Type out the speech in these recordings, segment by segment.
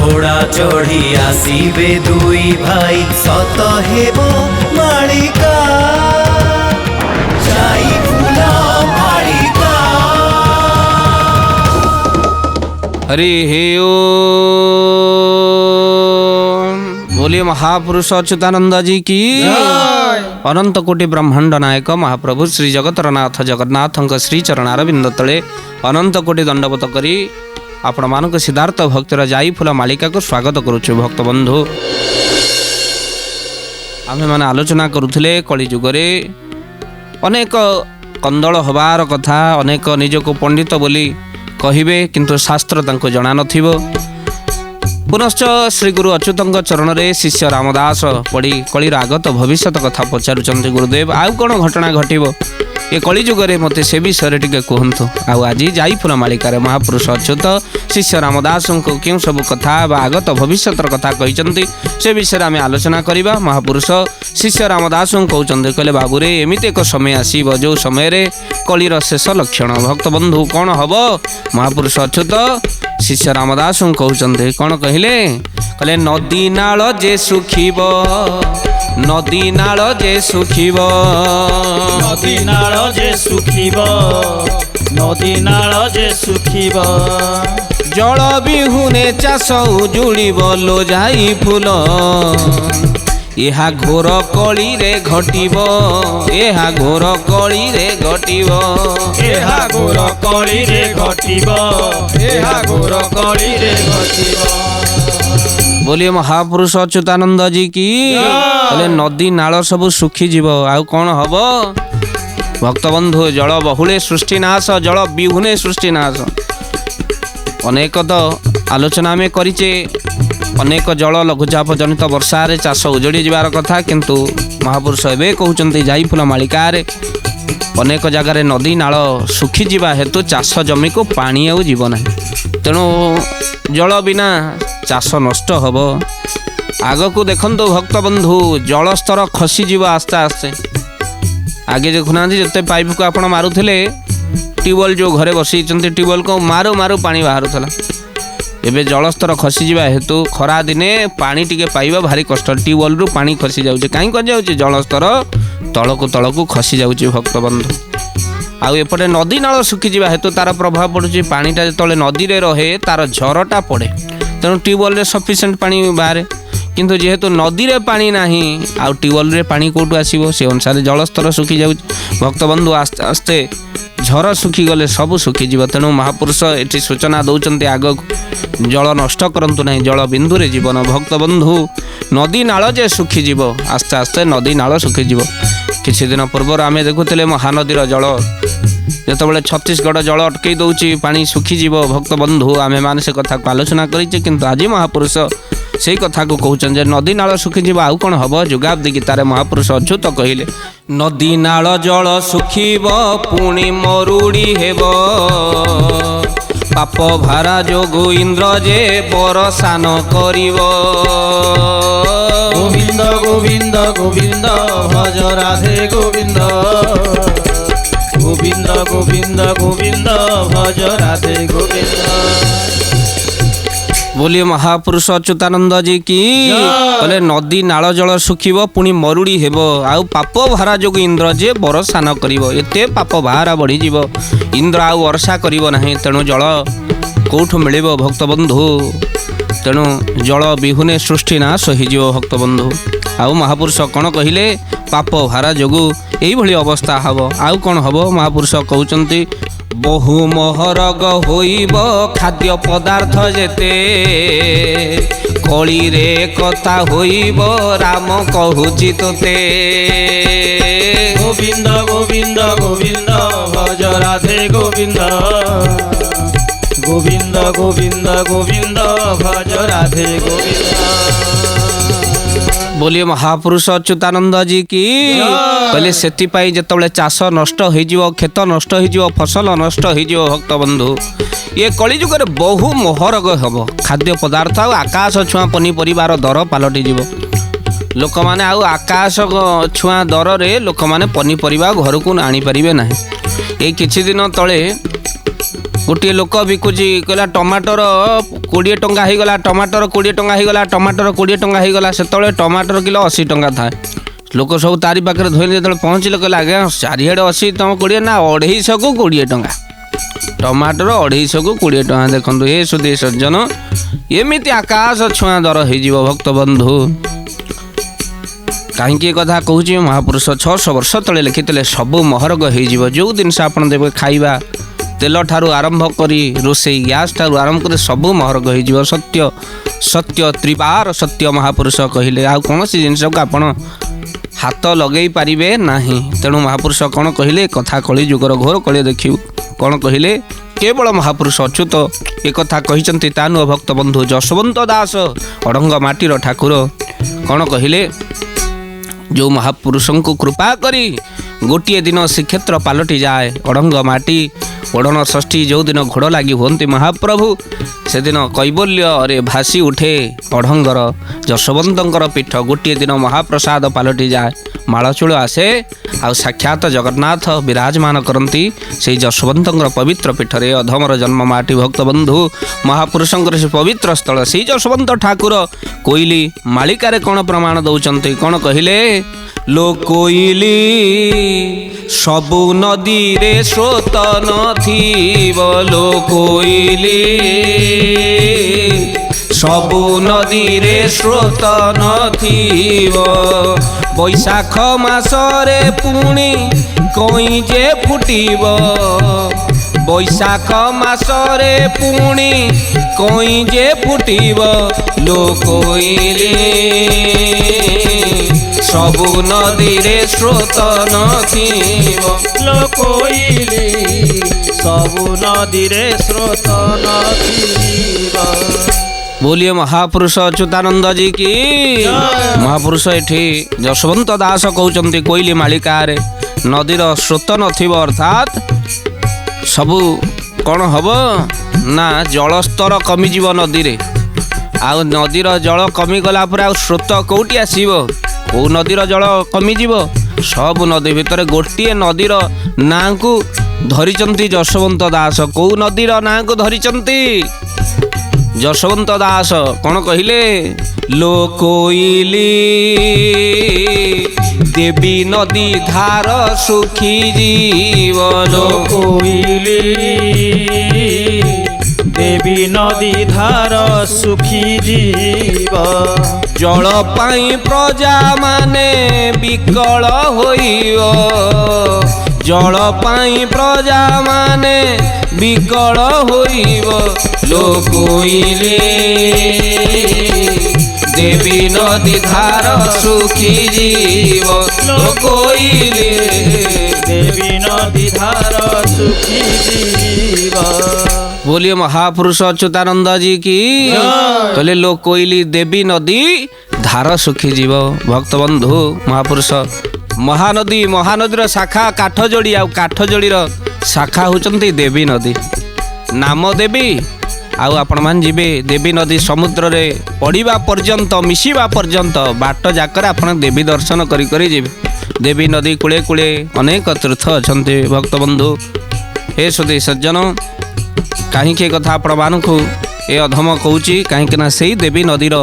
घोड़ा चढ़ी आसीबे दुई भाई सत हेबो मालिका जाई फूला मालिका। हरि हे ओ बोलिए महापुरुष अच्युतानंद जी की अनंत कोटि ब्रह्मांड नायक महाप्रभु श्री जगतरनाथ जगन्नाथ श्री चरणारविंद तले अनंत कोटि दंडवत करी आपण मानक सिद्धार्थ भक्तिर जाई फूला मालिका को स्वागत करुछु। भक्त बंधु आमे माने आलोचना करुथिले कली जुगरे अनेक कंदल हबार कथा, अनेक निजको पंडित बोली कहिबे किंतु शास्त्र तांको जणा नथिबो। पुनश्च श्री गुरु अच्युतंग चरण रे शिष्य रामदास पढ़ी कलिर आगत भविष्य कथा पचारुचंती गुरुदेव आउ कौन घटना घटिबो ये कली जुगरे मते से विषय टिके कहतु। आज जाई फूला मालिकार महापुरुष अच्युत शिष्य रामदास को क्यों सब कथा आगत भविष्य कथा कहते से विषय आम आलोचना करवा। महापुरुष शिष्य रामदास कहते कहले बाबूरे एमती एक समय आसब जो समय कलिर शेष लक्षण भक्त बंधु कौन हम। महापुरुष अच्युत शिष्य रामदास कहते कौन कहले कहले नदी नाल जे सुखीब नदी नाल जे सुखीब नदी नाल जे सुखीब नदी नाल जे सुखीब जल बिहुने चाष उजुड़ीब लो जाई फूल एहा घोर कली रे घटिब एहा घोर कली रे घटिब एहा घोर कली रे घटिब एहा घोर कली रे घटिब। बोलिए महापुरुष अच्युतानंद जी की बोले नदी नाल सब सुखी जीव आउ कौन हम। भक्त बंधु जल बहुले सृष्टि नाश जल बिहुने सृष्टि नाश अनेक तो आलोचना में करिचे अनेक जल लघुचाप जनित वर्षा रे चाष उजड़ी जीवार कथा किंतु महापुरुष एवं कहते जाई फूला मालिकार अनेक जगार नदी नाल सुखी जीवा हेतु चाष जमी को पानी आउ जीव ना तेणु जल बिना चाष नष्ट हम। आग को देखु भक्त बंधु जलस्तर खसीज आस्ते आस्ते आगे देखुना जिते पाइप को आप मारुले ट्यूबवेल जो घरे बसई ट्यूबवेल को मारू मारू पानी बाहर एवं जलस्तर खसीज हेतु खरा दिने पानी टिके पाइबा भारी कष्ट ट्यूबवेल रु पानी खसी जाऊँचे कहीं जाऊँचे जलस्तर तलकू खसी जाऊँचे भक्त बंधु। आउ एपटे नदी नाल सुखीजा हेतु तार प्रभाव पड़ुची पानीटा जो नदी रे रहे तार झरटा पड़े तेणु ट्यूबवेल रे सफिशिएंट पानी बाहर किंतु जेहेतु नदी रे पानी नाही आउ ट्यूबवेल रे पानी कोटू आसीबो से अनुसार जलस्तर सुखी जाउछ। भक्त बंधु आस्ते आस्ते झर सुखी गले सब सुखी जीव तेणु महापुरुष एटी सूचना दौरान आग जल नष्ट करंतु नहीं जल बिंदु रे जीवन। भक्त बंधु नदी नाल जे सुखी जीव आस्ते आस्ते नदी नाल सुखी जीव। किछि दिन पूर्व आम देखुले महानदीर जल जितेबाला छत्तीसगढ़ जल अटकई दौची पानी सुखीजीव। भक्त बंधु आमे माने से कथा को आलोचना करिचे किंतु आज महापुरुष से कथा को कहउछन जे नदी नाल सुखीजीव आउ कोन हबो। जुगाब्दी गीतारे महापुरुष अच्युत कहिले नदी नाल जल सुखीब पुणी मरुड़ी हेबो पाप भारा जोगु इंद्र जे बरसान करिवो। गोविंद गोविंद गोविंद भज राधे गोविंद गोविंद गोविंद गोविंद भज राधे गोविंद। बोलिए महापुरुष अच्युतानंद जी की कहले नदी नाल जल सुखीब पुणी मरुड़ी हेबो आउ पाप भारा जोगु इंद्र जे बरसान करिवो एते पाप भारा बढ़ी जीव इंद्र आउ वर्षा करिवो नाही तेणु जल कोठु मिलिबो भक्त बंधु तेणु जल बिहुने सृष्टि नाश होइजिवो भक्त बंधु। आउ महापुरुष कौन कहले पाप भारा जोगु एई भली अवस्था हबो आउ कौन हबो। महापुरुष कहउचंती बहु महरग होइब खाद्य पदार्थ जेते कली रे कथा होइब राम कहूची तोते। गोविंद गोविंद गोविंद भज राधे गोविंद गोविंद गोविंद गोविंद भज राधे गोविंद। बोलिए महापुरुष अच्युतानंद जी की कहले सेतिपाई जेतबले चाष नष्ट होइजिवो खेत नष्ट होइजिवो फसल नष्ट होइजिवो भक्त बंधु ये कली जुगरे बहु महरग हबो खाद्य पदार्थ आकाश छुआ पनीपरिवार दर पलटि जीवो लोक माने आउ आकाश छुआ दर रे लोक माने पनीपरिवा घर को आनी परिबे नाही। ए किछि दिन तळे गोटे लोक बिकुची कहला टमाटर 20 टंका होगला टमाटर 20 टंका होगला टमाटर 20 टंका होगला से टमाटर किलो 80 टंका था लोक सब तारी पाखे धोइले जो पहुँचले कहले आज्ञा चारिड़े 80 तुम 20 ना 250 को 20 टंका टमाटर 250 को 20 टंका देखो ये सुधी सज्जन एमती आकाश छुआ दर हो भक्त बंधु कहीं कथा कहूँ महापुरुष 600 वर्ष तले लिखिते सबू महरग हो जो जिनस आप देवे खाइबा तेल ठारू आरंभ करी रोषे गैस ठारू आरंभ कर सबू महरग हो सत्य सत्य त्रिपार सत्य महापुरुष कहले आ कौन सी जिनस को आपण हाथ लगे पारे ना तेणु महापुरुष कौन कहले कथा कली जुगर घोर कली देखिबू कौन कहले केवल महापुरुष अच्युत एक कथा कही तानु भक्त बंधु जशवंत दास अड़ंग माटीर ठाकुर कौन कहले जो महापुरुष को कृपा करी गोटे दिन श्रीक्षेत्र पलटि जाए अड़ंग माटी ओढ़न षष्ठी जो दिन घोड़ लगी हमें महाप्रभु से दिन कैबल्य भासी उठे अड़ंगर जशवंतर पीठ गोटे दिन महाप्रसाद पलटि जाए मालचूल आसे आ साक्षात जगन्नाथ विराजमान करती से जशवंतर पवित्र पीठरे अधमर जन्म माटी भक्त बंधु महापुरुषंकर से पवित्र स्थल से जशवंत ठाकुर कोइली मालिकार कौन प्रमाण दौरान कौन कहले लो कोइली सबु नदी रे स्रोत नथिब लो कोइली सबु नदी रे स्रोत नथिब बैशाख मासरे पुणी कई जे फुटिब बैशाख मासरे पुणी कई जे फुटिब लो कोइली सबु नदी रे स्रोत नथिब लो कोइली सबु नदी रे स्रोत नथिब। बोलिए महापुरुष अच्युतानंद जी की महापुरुष एठी जशवंत दास कहउचंती कोइली मालिकारे नदीर स्रोत नथिब अर्थात सबु कौन हम ना जलस्तर कमिजिब नदी रे आ नदीर जल कमिगला पर आ स्रोत कौटी आसीब कौ नदीर जल कमिजिब सब नदी भितर गोटे नदीर ना को धरिचंती जशवंत दास कौ नदीर ना को धरिचंती जशवंत दास कौन कहले लो कोइली देवी नदी धार सुखी जीव लो कोइली देवी नदी धार सुखी जीव जल पाई प्रजा माने विकल होइओ जल पाई प्रजा माने विकल होइब लो कोइली देवी नदी धार सुखी जीव लो कोइली देवी नदी धार सुखी जीव। बोलिए महापुरुष अच्युतानंद जी की कहले लो कोइली देवी नदी धार सुखी जीव भक्त बंधु महापुरुष महानदी महानदीर शाखा काठजोड़ी आ काठजोड़ीर शाखा होचंती देवी नदी नाम देवी आउ आपण मान जीवे देवी नदी समुद्र रे पड़िबा पर्यंत मिसिबा पर्यंत बाट जाकर आपण देवी दर्शन करी करी जीवे देवी नदी कूले कूले अनेक तीर्थ अछंती भक्त बंधु हे सुधी सज्जन कहीं कथा आपण मानकु ए अधम कहूची कहीं से देवी नदीर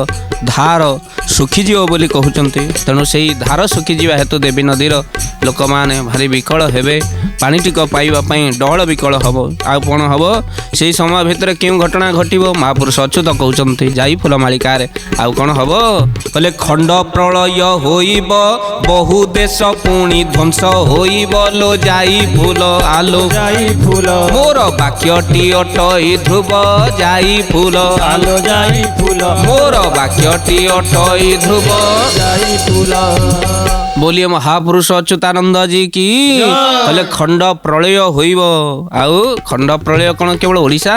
धार सुखीजीव बोली कहते तेणु से धार सुखीजा हेतु देवी नदीर लोक मैंने भारी विकल हेबे पानी टिक पाइबापी डल विकल हम आउ कौन हम से समय भितर क्यों घटना घटव महापुरुष अच्युत कहते जाई फूल मालिकार आउ कौन हम बोले खंड प्रलय होइब बहु देश पुणी ध्वंस होइब लो जाई फूल आलो जाई फूल मोर वाक्यटी अटई ध्रुव जाई फूल आलो जाई फूल मोर वाक्यटी अटई ध्रुव जाई फूल। बोलिए महापुरुष अच्युतानंद जी की कहले खंड प्रलय होइब आउ खंड प्रलय कौन केवल ओडिशा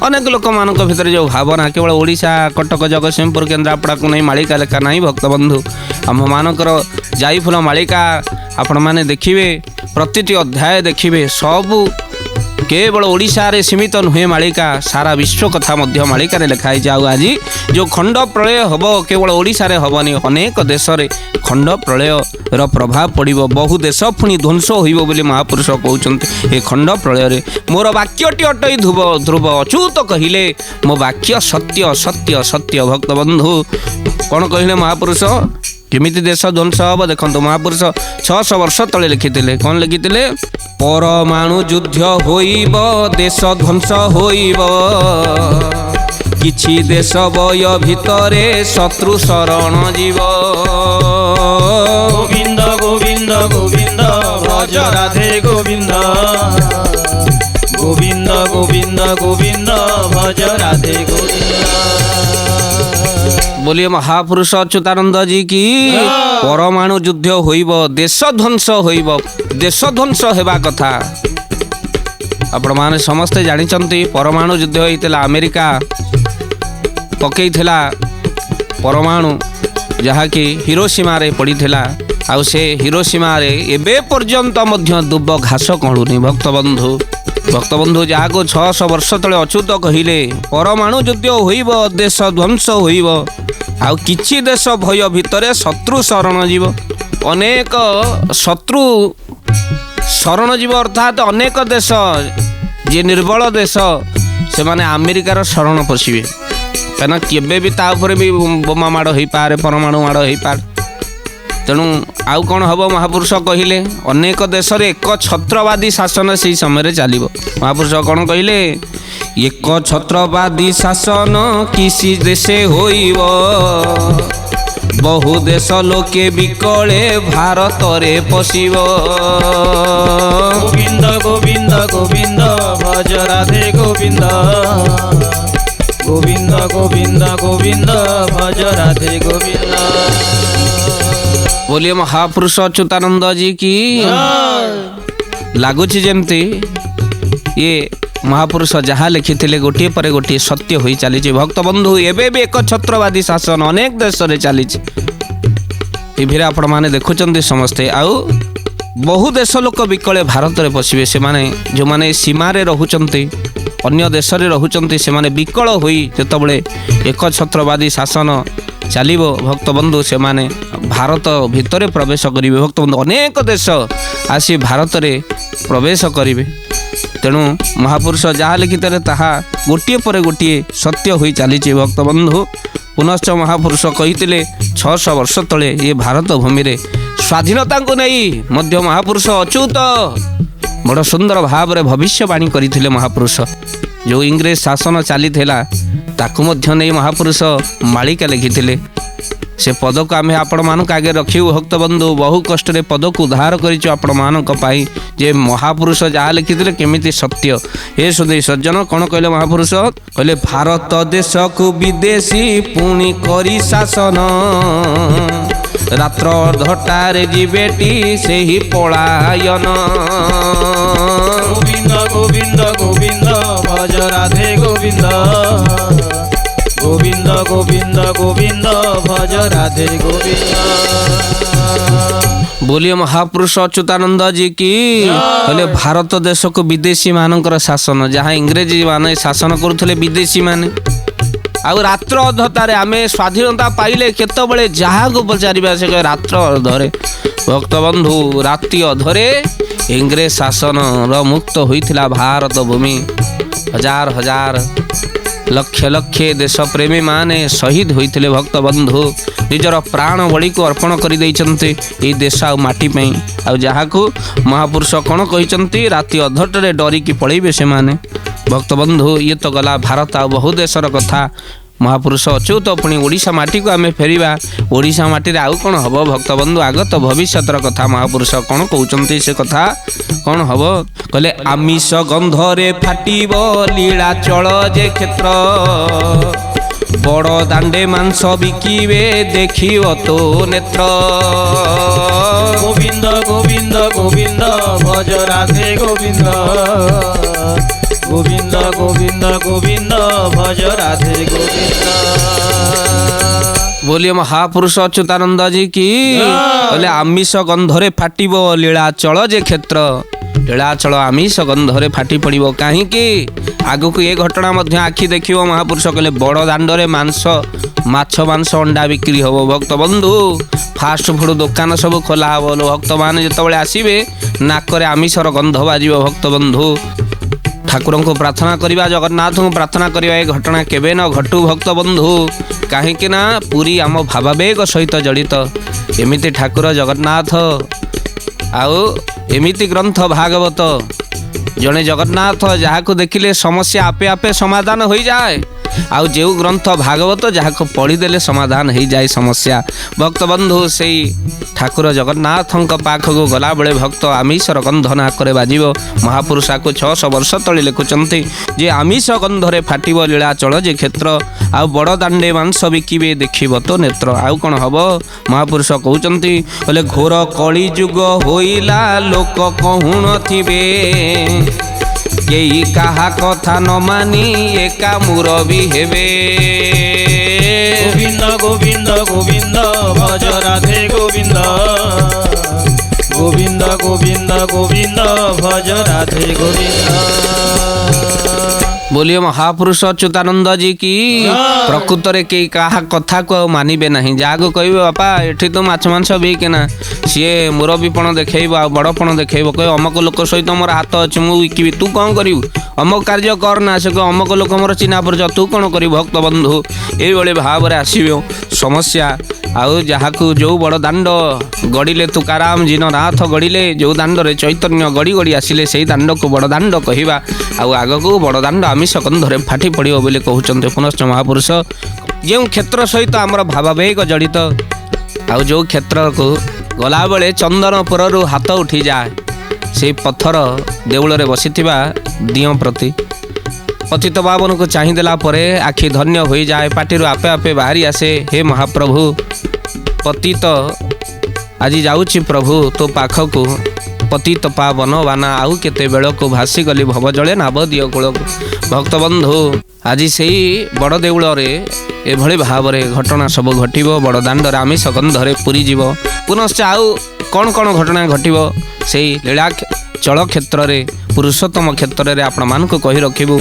अनेक लोक मान भीतर जो भावना केवल ओडिशा कटक जगतसिंहपुर केन्द्रापड़ा को नहीं मालिका लेखा नहीं भक्त बंधु आम मानकर जाईफुल मालिका आपण माने देखिए प्रतिटी अध्याय देखिए सबू केवल ओडिशा रे सीमित नुहे मालिका सारा विश्व कथा मध्य मालिका रे लिखाई जाऊ। आज जो खंड प्रलय हब केवल ओडिशा रे हबनी अनेक देश रे खंड प्रलय र प्रभाव पड़िबो। बहु देश पुणी ध्वंस होइबो बोली महापुरुष कहउचंती। ए खंड प्रलय रे मोर वाक्यटी अटई ध्रुव अच्युत कहिले मो वाक्य सत्य सत्य सत्य। भक्त बंधु कौन कहले महापुरुष केमिति देश ध्वंस हब देखंतु। महापुरुष 600 वर्ष तले लिखिथिले। कौन लिखिथिले? परमाणु युद्ध होइब देश ध्वंस होइब किछि देश बय भितरे शत्रु शरण जीव। गोविंद गोविंद गोविंद भज राधे गोविंद गोविंद गोविंद गोविंद भज राधे गोविंद। बोलिए महापुरुष अच्युतानंद जी की। परमाणु युद्ध होइब देश ध्वंस होइब। देश ध्वंस हेबा कथा आपण माने समस्ते जानिचंती। परमाणु युद्ध होइतला अमेरिका पकईथिला परमाणु जहाँकि हिरोशिमा रे पड़ीथिला। आउ से हिरोशिमा रे एबे पर्यंत मध्य दुब घास कणुनी। भक्त बंधु जहाँ को 600 वर्ष तले अच्युत कहिले परमाणु युद्ध होइब देश ध्वंस होइब आउ किछि देश भय भितरे शत्रु शरण जीव। अनेक शत्रु शरण जीव अर्थात अनेक देश जे निर्बल देश से माने अमेरिकार शरण पशिबे। कहना केबे भी ता ऊपर भी बोमा माड़ होई पारे परमाणु माड़ होई पारे। तेणु आउ कौन हम महापुरुष कहले अनेक देश रे एक छत्रवादी शासन से समय चलिबो। महापुरुष कौन कहले? एक छत्रवादी शासन किसी देशे होइब बहु देश लोके विकले भारत रे पशिब। गोविंद गोविंद गोविंद भज राधे गोविंद गोविंद गोविंद गोविंद भज राधे गोविंद। बोलिए महापुरुष अच्युतानंद जी की। लगुच जमती ये महापुरुष जहाँ लिखिथिले गोटे पर गोटे सत्य होई चली। भक्त बंधु एबे भी एक छत्रवादी शासन अनेक देश रे चली। टीवी आपण माने देखुचंती समस्ते। आउ बहु देश लोक विकले भारत रे पशिबे। से माने जो माने सीमा रे रहुचंती अन्य देश रे रहुचंती से माने विकल होई जेतबळे एक छत्रवादी शासन चलिबो। भक्त बंधु से माने भारत भितरे प्रवेश करिवे। भक्त बंधु अनेक देश आसी भारत रे प्रवेश करिवे। तेणु महापुरुष जहाँ लिखिते ताहा गोटे पर गोटे सत्य होई चली। भक्त बंधु पुनश्च महापुरुष कहिथिले 600 वर्ष तले ये भारत भूमि रे स्वाधीनता को नहीं मध्य महापुरुष अच्युत बड़ सुंदर भाव रे भविष्यवाणी करथिले। महापुरुष जो इंग्रेज शासन चली थिला ताकू मध्य नहीं महापुरुष मालिका लिखिथिले। से पद को आम आपण मानक आगे रखिबु। भक्त बंधु बहु कष्ट रे पद को उद्धार करिछु आपण मानक पाई जे महापुरुष जहाँ लिखिथिले केमिति सत्य। हे सुधी सज्जन कौन कहले महापुरुष? कहले भारत देश को विदेशी पुणी करी शासन रात्र अर्धटारे जीवेटी से ही पलायन। गोविंद गोविंद गोविंद भज राधे गोविंद गोविंद गोविंद गोविंद भज राधे गोविंद। बोलिए महापुरुष अच्युतानंद जी की। कहले भारत देश को विदेशी मानकर शासन जहाँ इंग्रेज माने शासन करुले विदेशी माने आउ रात्र अधतारे आमे स्वाधीनता पाइले केतबळे जहाँ को पचारिबा से कहे रात्र अधरे। भक्त बंधु राति अधरे इंग्रेज शासन र मुक्त होइथिला भारत भूमि। हजार हजार लक्ष लक्ष देश प्रेमी माने शहीद होइथिले। भक्त बंधु निजर प्राण बलि को अर्पण कर देइचंती ए देश आ माटी पई। आ जहाँ को महापुरुष कौन कहिचंती राति अधटरे डरी की पळेबे से माने। भक्त बंधु ये तो गला भारत आ बहु देशर कथा। महापुरुष अच्युत पुणी ओडिशा माटी को आमे फेरिबा। ओडिशा माटी रे आउ कोन हबो? भक्त बंधु आगत भविष्यतर कथा महापुरुष कौन कहउचंती से कथा कौन हबो? कहले आमिष गंधरे फाटिब लीला चल जे क्षेत्र बड़ दांडे मांस बिकिबे देखिब तो नेत्र। गोविंद गोविंद गोविंद भज राधे गोविंद गोविंद गोविंद गोविंद भज राधे गोविंद। बोलिए महापुरुष अच्युतानंद जी की। कहले आमिष गंधरे फाटिब लीला चल जे क्षेत्र। ଲୀଳାଚଳ ଆମିଷ ଗନ୍ଧରେ ଫାଟି ପଡ଼ିବ। କାହିଁକି ଆଗକୁ ଏ ଘଟଣା ମଧ୍ୟ ଆଖି ଦେଖିବ। ମହାପୁରୁଷ କହିଲେ ବଡ଼ ଦାଣ୍ଡରେ ମାଂସ, ମାଛ ମାଂସ, ଅଣ୍ଡା ବିକ୍ରି ହେବ। ଭକ୍ତ ବନ୍ଧୁ ଫାଷ୍ଟ ଫୁଡ୍ ଦୋକାନ ସବୁ ଖୋଲା ହେବ। ଭକ୍ତମାନେ ଯେତେବେଳେ ଆସିବେ ନାକରେ ଆମିଷର ଗନ୍ଧ ବାଜିବ। ଭକ୍ତ ବନ୍ଧୁ ଠାକୁରଙ୍କୁ ପ୍ରାର୍ଥନା କରିବା, ଜଗନ୍ନାଥଙ୍କୁ ପ୍ରାର୍ଥନା କରିବା ଏ ଘଟଣା କେବେ ନ ଘଟୁ। ଭକ୍ତ ବନ୍ଧୁ କାହିଁକି ନା ପୁରୀ ଆମ ଭାବାବେଗ ସହିତ ଜଡ଼ିତ। ଏମିତି ଠାକୁର ଜଗନ୍ନାଥ ଆଉ ଏମିତି ଗ୍ରନ୍ଥ ଭାଗବତ, ଜଣେ ଜଗନ୍ନାଥ ଯାହାକୁ ଦେଖିଲେ ସମସ୍ୟା ଆପେ ଆପେ ସମାଧାନ ହୋଇଯାଏ। ଆଉ ଯେଉଁ ଗ୍ରନ୍ଥ ଭାଗବତ ଯାହାକୁ ପଢ଼ିଦେଲେ ସମାଧାନ ହୋଇଯାଏ ସମସ୍ୟା। ଭକ୍ତ ବନ୍ଧୁ ସେଇ ଠାକୁର ଜଗନ୍ନାଥଙ୍କ ପାଖକୁ ଗଲାବେଳେ ଭକ୍ତ ଆମିଷର ଗନ୍ଧ ନାକରେ ବାଜିବ। ମହାପୁରୁଷ ଆକୁ 600 ବର୍ଷ ତଳେ ଲେଖୁଛନ୍ତି ଯେ ଆମିଷ ଗନ୍ଧରେ ଫାଟିବ ଲୀଳାଚଳ ଯେ କ୍ଷେତ୍ର, ଆଉ ବଡ଼ ଦାଣ୍ଡେ ମାଂସ ବିକିବେ ଦେଖିବ ତ ନେତ୍ର। ଆଉ କ'ଣ ହବ? ମହାପୁରୁଷ କହୁଛନ୍ତି କହିଲେ ଘୋର କଳି ଯୁଗ ହୋଇଲା ଲୋକ କହୁନଥିବେ, କେହି କାହା କଥା ନ ମାନି ଏକା ମୁରବି ହେବେ। ଗୋବିନ୍ଦ ଗୋବିନ୍ଦ ଗୋବିନ୍ଦ ଭଜ ରାଧେ ଗୋବିନ୍ଦ, ଗୋବିନ୍ଦ ଗୋବିନ୍ଦ ଗୋବିନ୍ଦ ଭଜ ରାଧେ ଗୋବିନ୍ଦ। बोलिए महापुरुष अच्युतानंद जी की। प्रकृतरे के कहा कथा को मानिबे नहीं। जागो कहबे बापा एठी तो माछ मांस बिकेना, सीए मुरबीपण देखैब आ बड़पण देखैब, कह अमक लोक सहित मोर हाथ अछि मु विकिबी, तू कौन करिवु, अमक कार्य करना। से कह अमक लोक मोर चिन्हा परिचय, तू कौन करिवु। भक्त बंधु एभଳି भावरे आसीबे समस्या। आउ जहाकू जो बड़ दाण्ड गड़िले तुकाराम जिननाथ गड़िले, जो दाण्डरे चैतन्य गड़ी गड़ी आसिले सेई दाण्ड को बड़ दाण्ड कहिबा। आउ आगकू बड़ दाण्ड आमिष गंधरे फाटी पड़िବ ବୋଲି କହୁଛନ୍ତି ପୁନଶ୍ଚ ମହାପୁରୁଷ। ଯେଉଁ କ୍ଷେତ୍ର ସହିତ ଆମର ଭାବାବେଗ ଜଡ଼ିତ, ଆଉ ଯେଉଁ କ୍ଷେତ୍ରକୁ ଗଲାବେଳେ ଚନ୍ଦନପୁରରୁ ହାତ ଉଠିଯାଏ ସେଇ ପଥର ଦେଉଳରେ ବସିଥିବା ଦିଅଁ ପ୍ରତି ପତିତ ପାବନକୁ ଚାହିଁଦେଲା ପରେ ଆଖି ଧନ୍ୟ ହୋଇଯାଏ, ପାଟିରୁ ଆପେ ଆପେ ବାହାରି ଆସେ ହେ ମହାପ୍ରଭୁ ପତିତ ଆଜି ଯାଉଛି ପ୍ରଭୁ ତୋ ପାଖକୁ, ପତିତ ପାବନ ବାନା ଆଉ କେତେବେଳକୁ ଭାସିଗଲି ଭବଜଳେ ନାବ ଦିଅ କୂଳକୁ। ଭକ୍ତ ବନ୍ଧୁ ଆଜି ସେଇ ବଡ଼ ଦେଉଳରେ ଏଭଳି ଭାବରେ ଘଟଣା ସବୁ ଘଟିବ। ବଡ଼ ଦାଣ୍ଡରେ ଆମିଷ ଗନ୍ଧରେ ପୁରୀଯିବ। ପୁନଶ୍ଚ ଆଉ କ'ଣ କ'ଣ ଘଟଣା ଘଟିବ ସେଇ ଲୀଳା ଚଳ କ୍ଷେତ୍ରରେ, ପୁରୁଷୋତ୍ତମ କ୍ଷେତ୍ରରେ ଆପଣମାନଙ୍କୁ କହି ରଖିବୁ।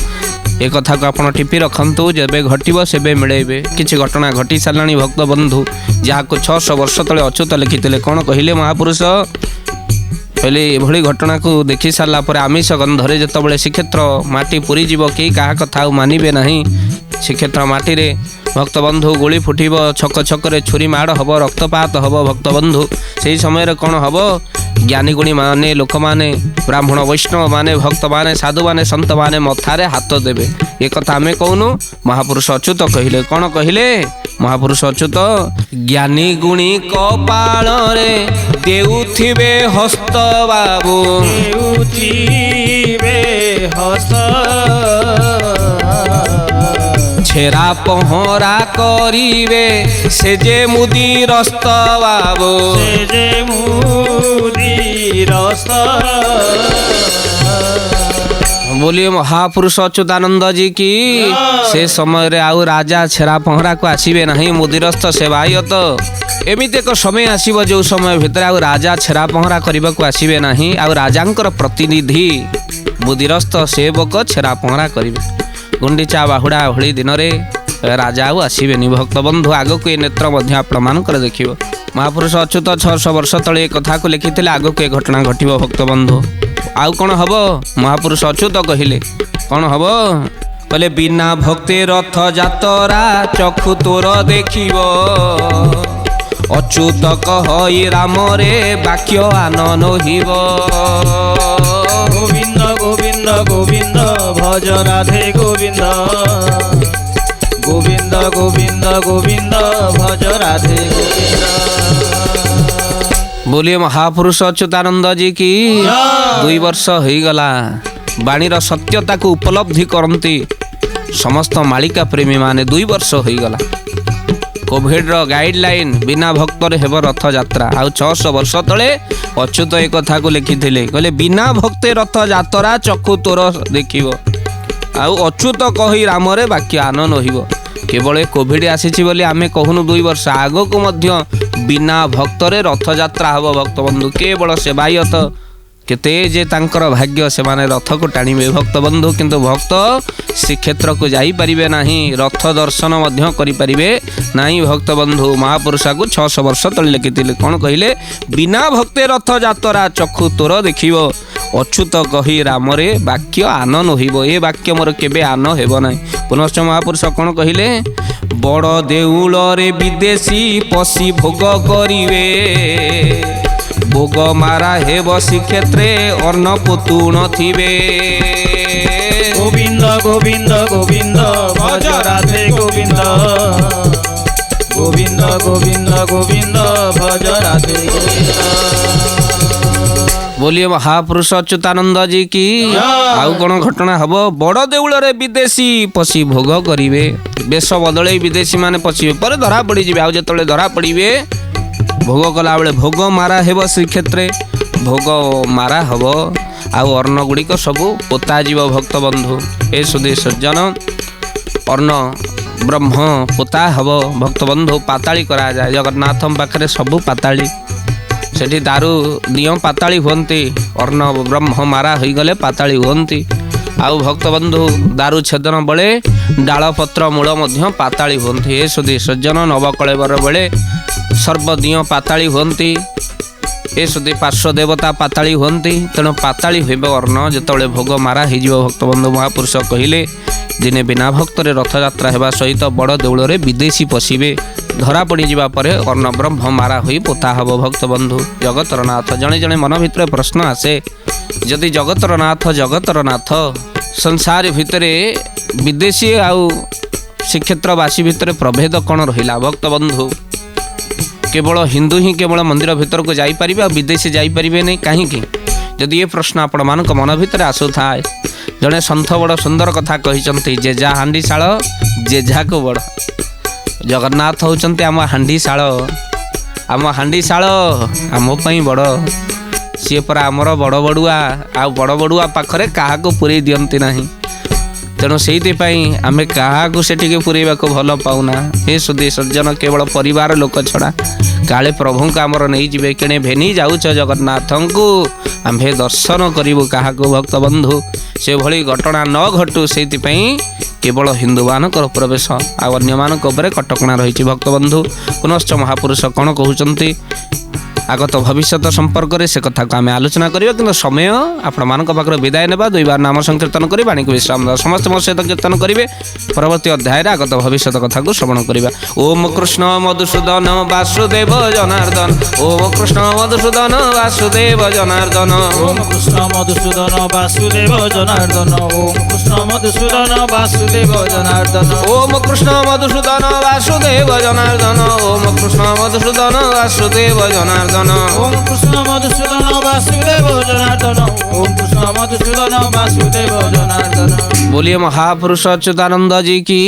ଏ କଥାକୁ ଆପଣ ଟିପି ରଖନ୍ତୁ, ଯେବେ ଘଟିବ ସେବେ ମିଳେଇବେ। କିଛି ଘଟଣା ଘଟି ସାରିଲାଣି ଭକ୍ତ ବନ୍ଧୁ, ଯାହାକୁ 600 ବର୍ଷ ତଳେ ଅଚ୍ୟୁତ ଲେଖିଥିଲେ। କ'ଣ କହିଲେ ମହାପୁରୁଷ? କହିଲେ ଏଭଳି ଘଟଣାକୁ ଦେଖି ସାରିଲା ପରେ ଆମିଷ ଗନ୍ଧରେ ଯେତେବେଳେ ଶ୍ରୀକ୍ଷେତ୍ର ମାଟି ପୁରିଯିବ, କେହି କାହା କଥା ଆଉ ମାନିବେ ନାହିଁ। ଶ୍ରୀକ୍ଷେତ୍ର ମାଟିରେ ଭକ୍ତ ବନ୍ଧୁ ଗୁଳି ଫୁଟିବ, ଛକ ଛକରେ ଛୁରୀ ମାଡ଼ ହେବ, ରକ୍ତପାତ ହେବ। ଭକ୍ତ ବନ୍ଧୁ ସେହି ସମୟରେ କ'ଣ ହେବ? ଜ୍ଞାନୀଗୁଣୀ ମାନେ, ଲୋକମାନେ, ବ୍ରାହ୍ମଣ ବୈଷ୍ଣବ ମାନେ, ଭକ୍ତମାନେ, ସାଧୁମାନେ, ସନ୍ତମାନେ ମଥାରେ ହାତ ଦେବେ। ଏ କଥା ଆମେ କହୁନୁ, ମହାପୁରୁଷ ଅଚ୍ୟୁତ କହିଲେ। କ'ଣ କହିଲେ ମହାପୁରୁଷ ଅଚ୍ୟୁତ? ଜ୍ଞାନୀ ଗୁଣୀ କପାଳରେ ଦେଉଥିବେ ହସ୍ତ ବାବୁ, ଦେଉଥିବେ ହସ୍ତ, ଛେରା ପହଁରା କରିବେ ସେ ଯେ ମୁଦିରସ୍ତ ବାବୁ, ସେ ଯେ ମୁଦିରସ୍ତ। बोलिए महापुरुष अच्युतानंद जी की। से समय रे आउ राजा छेरा पहरा को आसीबे नहीं, मुदिरस्थ सेवायत। एमिति एक समय आसीबो जो समय भितर आउ राजा छेरा पहरा करबा को आसीबे नहीं, आउ राजांकर प्रतिनिधि मुदिरस्थ सेवक छेरा पहरा करिवे। गुंडीचा बाहुड़ा भली दिन रे राजा आउ आसीबेनी। भक्त बंधु आगो को नेत्र मध्य आपण मानकर देखिबो। महापुरुष अच्युत 600 वर्ष तले कथा को लिखिथिले, आगो को घटना घटिबो भक्त बंधु। आउ कौन हब? महापुरुष अच्युत कहले कौन हब? कहले बिना भक्ति रथ जातरा चक्षु तोर देखिब, अच्युत कहि राम रे बाक्य आनन हिब। गोविंद गोविंद गोविंद भज राधे गोविंद, गोविंद गोविंद गोविंद भज राधे गोविंद। बोलिए महापुरुष अच्युतानंद जी की। 2 वर्ष हो गला बाणीर सत्यता को उपलब्धि करती समस्त मालिका प्रेमी माने। 2 वर्ष हो गला कोविड गाइडलाइन बिना भक्तर हेब रथ यात्रा। आउ 600 वर्ष तले अच्युत एक कथा को लिखिथिले, कहले बिना भक्ते रथ यात्रा चक्षु तोर देखिब, आउ अच्युत कहि राम रे बाक्य आनन होइब। केवल कोविड आसीछि बोली आमे कहूनु 2 वर्ष आगो को मध्य बिना भक्तरे रथ यात्रा हब। भक्त बंधु केवल सेवायत, केते जे तांकर भाग्य से माने रथ को टाणिबे भक्त बंधु, किंतु भक्त श्रीक्षेत्र को जाई परिबे नाही, रथ दर्शन मध्य करि परिबे नाही। भक्त बंधु महापुरुषा को 600 वर्ष तले लिखिथिले, कोन कहिले, बिना भक्ते रथ जातरा चक्षु तोर देखिबो, अच्युत कही राम रे वाक्य आन नहिबो। ए वाक्य मोर केबे आन हेबो नाही। पुनश्च महापुरुष कोन कहिले, बड़ देउल रे विदेशी पसी भोग करिवे, भोग मारा हेब श्रीक्षेत्रे अन्न पुतुण थिबे। गोविंद गोविंद गोविंद भज राधे गोविंद, गोविंद गोविंद गोविंद भज राधे गोविंद। बोलिए महापुरुष अच्युतानंद जी की। आउ कौन घटना हब, बड़ देउल रे विदेशी पशी भोग करिवे, बेश बदले विदेशी माने पशिबे, पर धरा पड़ी जिवे। आउ जेतले धरा पड़िबे भोग कला बेले भोग मारा हेब श्रीक्षेत्रे, भोग मारा हब, आउ अन्न गुड़िक सबू पोता जीव। भक्त बंधु ए सुधी सज्जन, अन्न ब्रह्म पोता हब। भक्त बंधु पाताली करा जाए, जगन्नाथ पाखरे सबू पाताली, सेठी दारू दियो पाताली हुअन्ति, अर्ण ब्रह्म मारा हो गले पाताली हुअन्ति। आउ भक्त बंधु दारू छेदन बेले डाल पत्र मूल मध्य पाताली हुअन्ति। ए सुधी सज्जन, नवकलेवर बेले सर्वदियो पाताली हुअन्ति, ए सुधी पार्श्व देवता पाताली हुअन्ति। तेणु पाताली होइब अर्ण जेतबेले भोग मारा हो। भक्त बंधु महापुरुष कहिले, दिने बिना भक्तरे रथयात्रा हेबा सहित बड़ देउल रे विदेशी पशिबे, धरा पड़ी जिबा परे अर्ण ब्रह्म मारा होई पोता हब। भक्त बंधु जगतर नाथ, जणे जणे मन भितरे प्रश्न आसे, जदि जगतर नाथ संसार भितरे विदेशी आउ श्रीक्षेत्रवासी भितरे प्रभेद कौन रहिला। भक्त बंधु केवल हिंदू ही केवल मंदिर भीतर को जाई परिबे, विदेशी जाई परिबे नहीं कहीं। जदि ये प्रश्न आपण मानक मन भितर आसुथाए, जड़े सन्थ बड़ सुंदर कथा कहिसंती, जेजा हांडीशाल जेजा को बड़। जगन्नाथ होचंती आम हांडीशाल, आम हांडीशाल आम पई बड़, सी पर आमर बड़ बड़ुआ, आ बड़ बड़ुआ पाखरे काहा को पुरे दियंती नाही। तेणु से आम क्या से पुरेबा को भल पाऊना। हे सुधी सज्जन, केवल परिवार लोक छड़ा काले प्रभु को आमर नहीं जीवे केणे भेनी जाऊच जगन्नाथ को आम्भे दर्शन करूँ क्या। भक्त बंधु से भली घटना न घटू, से केवल हिंदू मानकर प्रवेश आन्य मानक कटकणा रही। भक्त बंधु पुनश्च महापुरुष कौन कहते आगत भविष्य संपर्क में से कथा को आम आलोचना करिया, कि समय आपण मानक पाखरे विदाय नेबा। 2 बार नाम संकीर्तन करी वाणी को विश्राम देवा। समस्त मो सहित कीर्तन करेंगे। परवर्ती अध्याय आगत भविष्य कथा को श्रवण करिबा। ओम कृष्ण मधुसूदन वासुदेव जनार्दन, ओम कृष्ण मधुसूदन वासुदेव जनार्दन, ओम कृष्ण मधुसूदन वासुदेव जनार्दन, ओम कृष्ण मधुसूदन वासुदेव जनार्दन, ओम कृष्ण मधुसूदन वासुदेव जनार्दन, ओम कृष्ण मधुसूदन वासुदेव जनार्दन, ओम कृष्ण मधुसूदन वासुदेव जनार्दन, ओम कृष्ण मधुसूदन वासुदेव जनार्दन। बोलिए महापुरुष अच्युतानंद जी की।